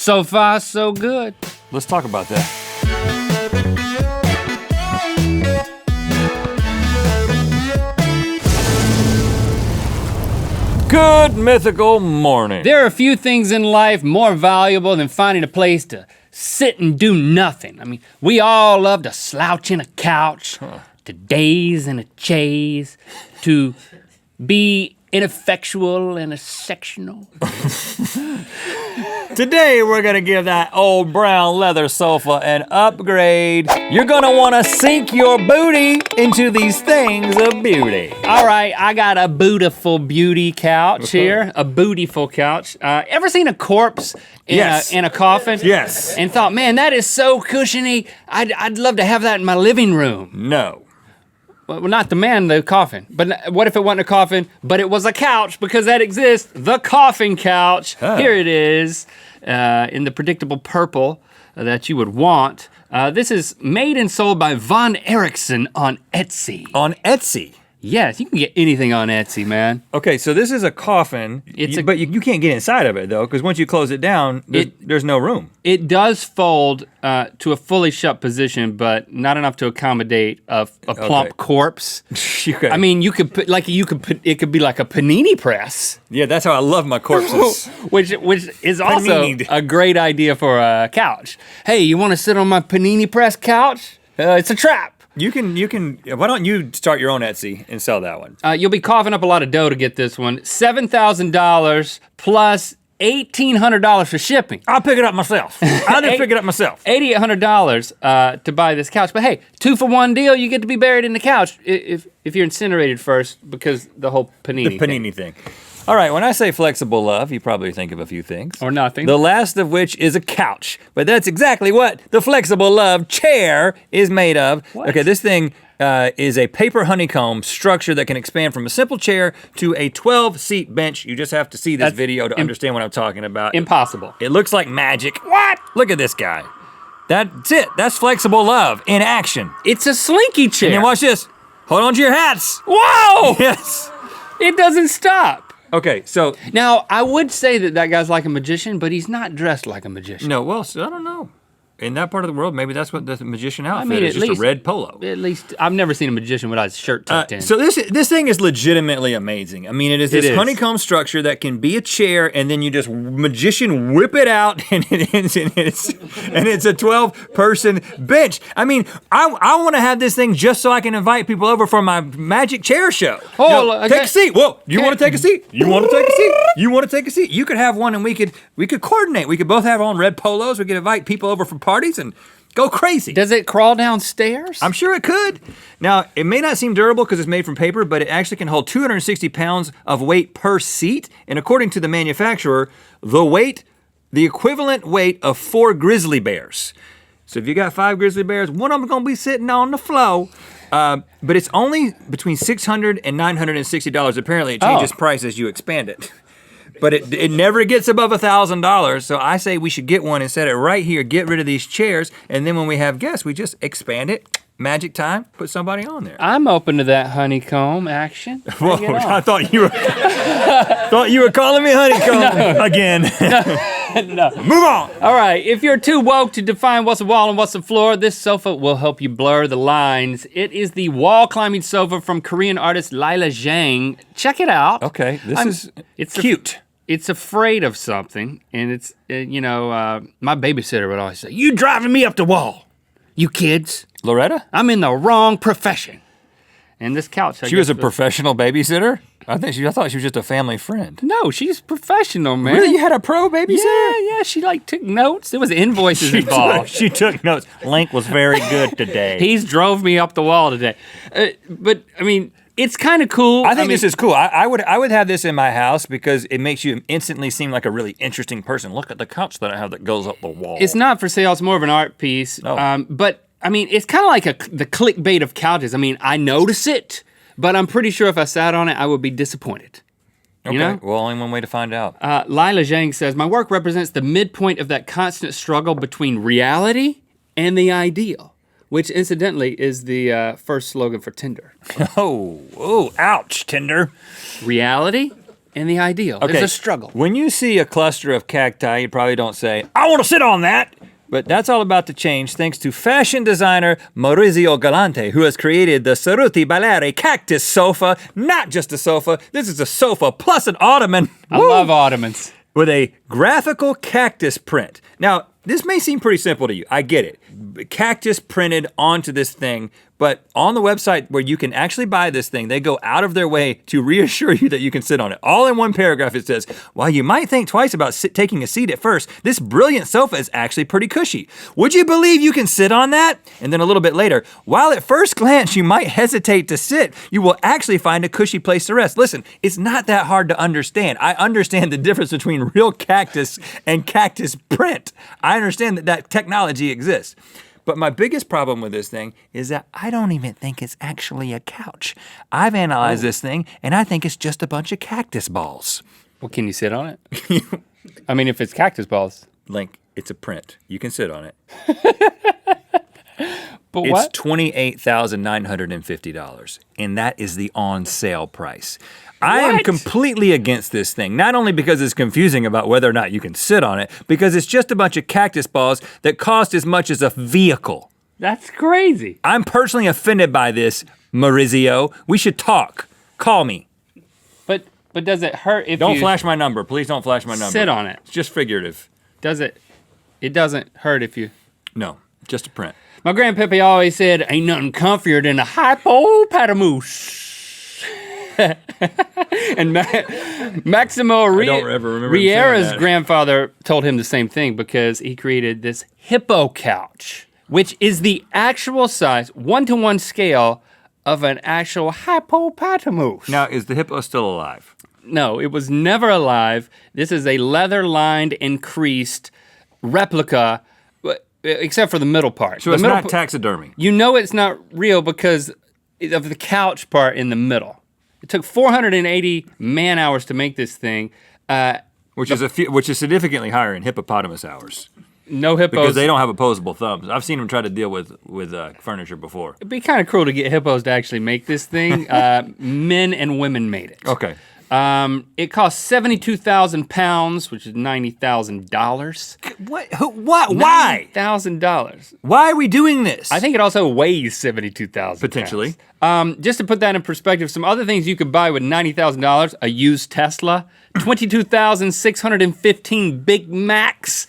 So far, so good. Let's talk about that. Good mythical morning. There are a few things in life more valuable than finding a place to sit and do nothing. I mean, we all love to slouch in a couch, to daze in a chaise, to be ineffectual and a sectional. Today we're gonna give that old brown leather sofa an upgrade. You're gonna wanna sink your booty into these things of beauty. All right, I got a bootiful beauty couch here, a bootiful couch. Ever seen a corpse in a coffin? Yes. And thought, man, that is so cushiony. I'd love to have that in my living room. No. Well, not the man, the coffin. But what if it wasn't a coffin, but it was a couch, because that exists, the Coffin Couch. Huh. Here it is, in the predictable purple that you would want. This is made and sold by Von Erickson on Etsy. On Etsy? Yes, you can get anything on Etsy, man. Okay, so this is a coffin, but you can't get inside of it though, because once you close it down, there's no room. It does fold to a fully shut position, but not enough to accommodate a plump corpse. Okay. I mean, it could be like a panini press. Yeah, that's how I love my corpses. which is also Panini'd. a great idea for a couch. Hey, you want to sit on my panini press couch? It's a trap. You can, why don't you start your own Etsy and sell that one? You'll be coughing up a lot of dough to get this one. $7,000 plus $1,800 for shipping. I'll pick it up myself. I'll just pick it up myself. $8,800 to buy this couch. But hey, 2-for-1 deal, you get to be buried in the couch if you're incinerated first, because the whole panini The panini thing. All right, when I say flexible love, you probably think of a few things. Or nothing. The last of which is a couch. But that's exactly what the flexible love chair is made of. What? Okay, this thing is a paper honeycomb structure that can expand from a simple chair to a 12-seat bench. You just have to see this video to understand what I'm talking about. Impossible. It looks like magic. What? Look at this guy. That's it. That's flexible love in action. It's a slinky chair. And then watch this. Hold on to your hats. Whoa! Yes. It doesn't stop. Okay, so Now, I would say that guy's like a magician, but he's not dressed like a magician. no, well, so I don't know. In that part of the world, maybe that's what the magician outfit mean, is, at just least- a red polo. At least, I've never seen a magician without his shirt tucked in. So this thing is legitimately amazing. I mean, it is this honeycomb structure that can be a chair, and then you just magician whip it out, and it's a 12-person bench. I mean, I want to have this thing just so I can invite people over for my magic chair show. Take a seat. Whoa, you want to take a seat? You want to take a seat? You want to take a seat? You could have one, and we could coordinate. We could both have on red polos. We could invite people over for parties and go crazy. Does it crawl downstairs? I'm sure it could. Now, it may not seem durable because it's made from paper, but it actually can hold 260 pounds of weight per seat. And according to the manufacturer, the equivalent weight of 4 grizzly bears. So if you got 5 grizzly bears, one of them's gonna be sitting on the floor. But it's only between $600 and $960. Apparently, it changes price as you expand it. But it never gets above $1,000, so I say we should get one and set it right here, get rid of these chairs, and then when we have guests, we just expand it, magic time, put somebody on there. I'm open to that honeycomb action. Whoa, I thought you were calling me honeycomb again. No. Move on. All right, if you're too woke to define what's a wall and what's a floor, this sofa will help you blur the lines. It is the wall climbing sofa from Korean artist Lila Zhang. Check it out. Okay, it's cute. It's afraid of something, and it's, my babysitter would always say, "You driving me up the wall, you kids. Loretta? I'm in the wrong profession." And this couch, She was a professional babysitter? I thought she was just a family friend. No, she's professional, man. Really? You had a pro babysitter? Yeah, she took notes. There was invoices involved. She took notes. Link was very good today. He's drove me up the wall today. But, I mean, it's kind of cool. I think this is cool. I would have this in my house because it makes you instantly seem like a really interesting person. Look at the couch that I have that goes up the wall. It's not for sale. It's more of an art piece. Oh. But, I mean, it's kind of like the clickbait of couches. I mean, I notice it, but I'm pretty sure if I sat on it, I would be disappointed. Okay, You know? well, only one way to find out. Lila Zhang says, "My work represents the midpoint of that constant struggle between reality and the ideal," which incidentally is the first slogan for Tinder. Oh, ouch, Tinder. Reality and the ideal. Okay. There's a struggle. When you see a cluster of cacti, you probably don't say, I want to sit on that. But that's all about to change thanks to fashion designer Maurizio Galante, who has created the Cerruti Baleare Cactus Sofa. Not just a sofa, this is a sofa plus an ottoman. I love ottomans. With a graphical cactus print. Now, this may seem pretty simple to you. I get it. Cactus printed onto this thing, but on the website where you can actually buy this thing, they go out of their way to reassure you that you can sit on it. All in one paragraph it says, while you might think twice about taking a seat at first, this brilliant sofa is actually pretty cushy. Would you believe you can sit on that? And then a little bit later, while at first glance you might hesitate to sit, you will actually find a cushy place to rest. Listen, it's not that hard to understand. I understand the difference between real cactus and cactus print. I understand that technology exists. But my biggest problem with this thing is that I don't even think it's actually a couch. I've analyzed this thing, and I think it's just a bunch of cactus balls. Well, can you sit on it? I mean, if it's cactus balls. Link, it's a print. You can sit on it. But It's what? $28,950, and that is the on sale price. I am What? completely against this thing, not only because it's confusing about whether or not you can sit on it, because it's just a bunch of cactus balls that cost as much as a vehicle. That's crazy. I'm personally offended by this, Maurizio. We should talk. Call me. But does it hurt if Don't you flash my number. Please don't flash my number. sit on it? It's just figurative. Does it? It doesn't hurt if you. No, just a print. My grandpappy always said, ain't nothing comfier than a hippopotamus. And Maximo don't ever remember him saying Riera's that. grandfather told him the same thing because he created this Hippo Couch, which is the actual size, 1-to-1 scale of an actual hippopotamus. Now, is the hippo still alive? No, it was never alive. This is a leather-lined, increased replica, except for the middle part. So The it's middle not taxidermy. You know it's not real because of the couch part in the middle. It took 480 man hours to make this thing. Which is significantly higher in hippopotamus hours. No hippos. Because they don't have opposable thumbs. I've seen them try to deal with furniture before. It'd be kind of cruel to get hippos to actually make this thing. Men and women made it. Okay. It cost 72,000 pounds, which is $90,000. What? Why? $90,000. Why are we doing this? I think it also weighs 72,000 Potentially. pounds. Just to put that in perspective, some other things you could buy with $90,000, a used Tesla, 22,615 Big Macs,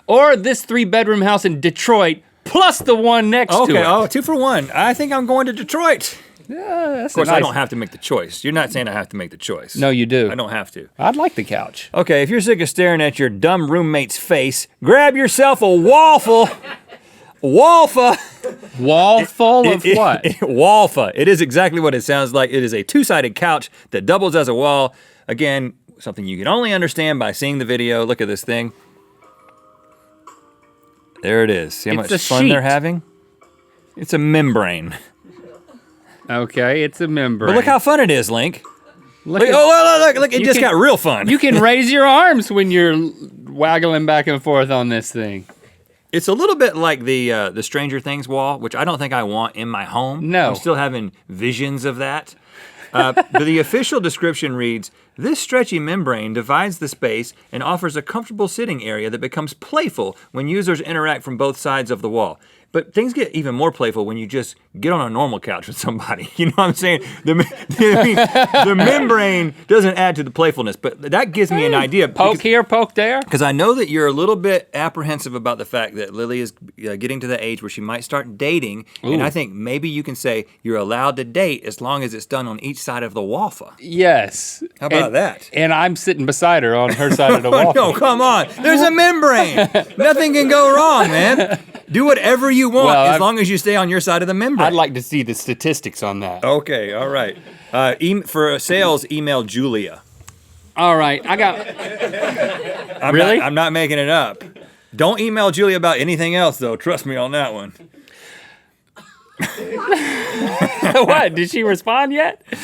or this 3-bedroom house in Detroit, plus the one next to it. Okay, 2 for 1. I think I'm going to Detroit. Of Of course, I don't have to make the choice. You're not saying I have to make the choice. No, you do. I don't have to. I'd like the couch. Okay, if you're sick of staring at your dumb roommate's face, grab yourself a waffle. Walfa. Wall full of what? Walfa. It is exactly what it sounds like. It is a 2-sided couch that doubles as a wall. Again, something you can only understand by seeing the video. Look at this thing. There it is. See how It's much a fun they're sheet. having? It's a membrane. Okay, it's a membrane. But look how fun it is, Link. Look Look, at- look, it You just can- got real fun. You can raise your arms when you're waggling back and forth on this thing. It's a little bit like the Stranger Things wall, which I don't think I want in my home. No. I'm still having visions of that. But the official description reads, this stretchy membrane divides the space and offers a comfortable sitting area that becomes playful when users interact from both sides of the wall. But things get even more playful when you just get on a normal couch with somebody. You know what I'm saying? The membrane doesn't add to the playfulness, but that gives me an idea. Poke here, poke there. Because I know that you're a little bit apprehensive about the fact that Lily is getting to the age where she might start dating. Ooh. And I think maybe you can say you're allowed to date as long as it's done on each side of the waffle. Yes. How about that? And I'm sitting beside her on her side of the Oh, wall. no, come on. There's a membrane. Nothing can go wrong, man. Do whatever you want as long as you stay on your side of the membrane. I'd like to see the statistics on that. Okay, all right. For sales, email Julia. All right, I got. Really? I'm not making it up. Don't email Julia about anything else, though. Trust me on that one. What? Did she respond yet? She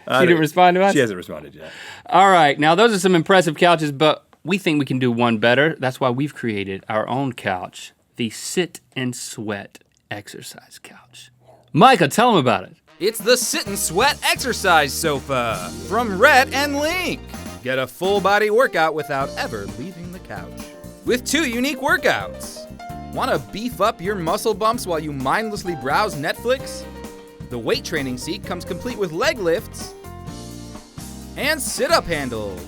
didn't respond to us? She hasn't responded yet. All right, now those are some impressive couches, but we think we can do one better. That's why we've created our own couch, the Sit and Sweat Exercise Couch. Micah, tell them about it. It's the Sit and Sweat Exercise Sofa from Rhett and Link. Get a full body workout without ever leaving the couch. With 2 unique workouts. Want to beef up your muscle bumps while you mindlessly browse Netflix? The weight training seat comes complete with leg lifts and sit-up handles.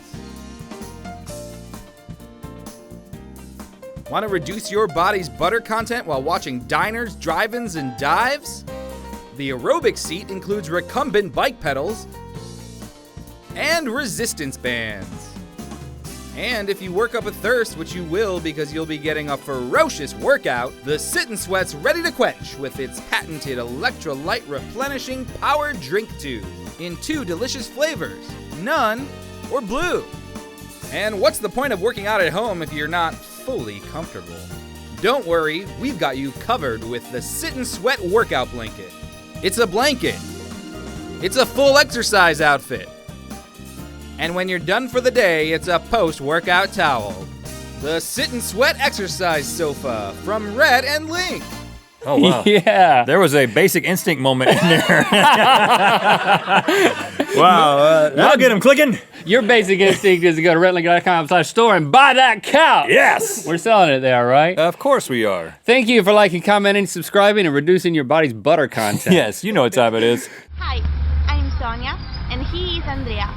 Want to reduce your body's butter content while watching diners, drive-ins, and dives? The aerobic seat includes recumbent bike pedals and resistance bands. And if you work up a thirst, which you will because you'll be getting a ferocious workout, the Sit and Sweat's ready to quench with its patented electrolyte replenishing power drink tube in 2 delicious flavors, none or blue. And what's the point of working out at home if you're not fully comfortable? Don't worry, we've got you covered with the Sit and Sweat workout blanket. It's a blanket. It's a full exercise outfit. And when you're done for the day, it's a post-workout towel. The Sit and Sweat Exercise Sofa from Rhett Link. Oh, wow. Yeah. There was a Basic Instinct moment in there. Wow. I'll get him clicking. Your basic instinct is to go to rhettlink.com/store and buy that couch. Yes. We're selling it there, right? Of course we are. Thank you for liking, commenting, subscribing, and reducing your body's butter content. Yes, you know what time it is. Hi, I'm Sonia, and he is Andrea.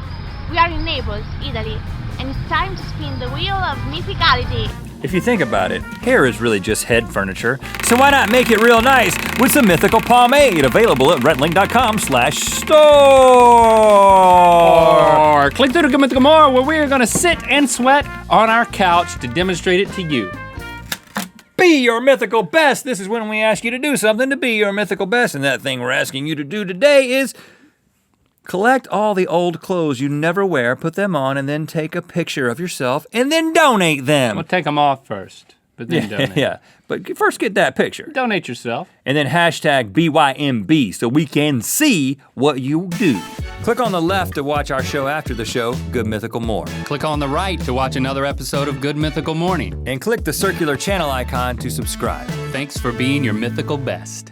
We are in Naples, Italy, and it's time to spin the wheel of mythicality. If you think about it, hair is really just head furniture, so why not make it real nice with some mythical pomade available at rhettlink.com/store. Or click through to Good Mythical More, where we are going to sit and sweat on our couch to demonstrate it to you. Be your mythical best. This is when we ask you to do something to be your mythical best, and that thing we're asking you to do today is collect all the old clothes you never wear, put them on, and then take a picture of yourself, and then donate them. We'll take them off first, but then donate. Yeah, but first get that picture. Donate yourself. And then hashtag BYMB so we can see what you do. Click on the left to watch our show after the show, Good Mythical More. Click on the right to watch another episode of Good Mythical Morning. And click the circular channel icon to subscribe. Thanks for being your mythical best.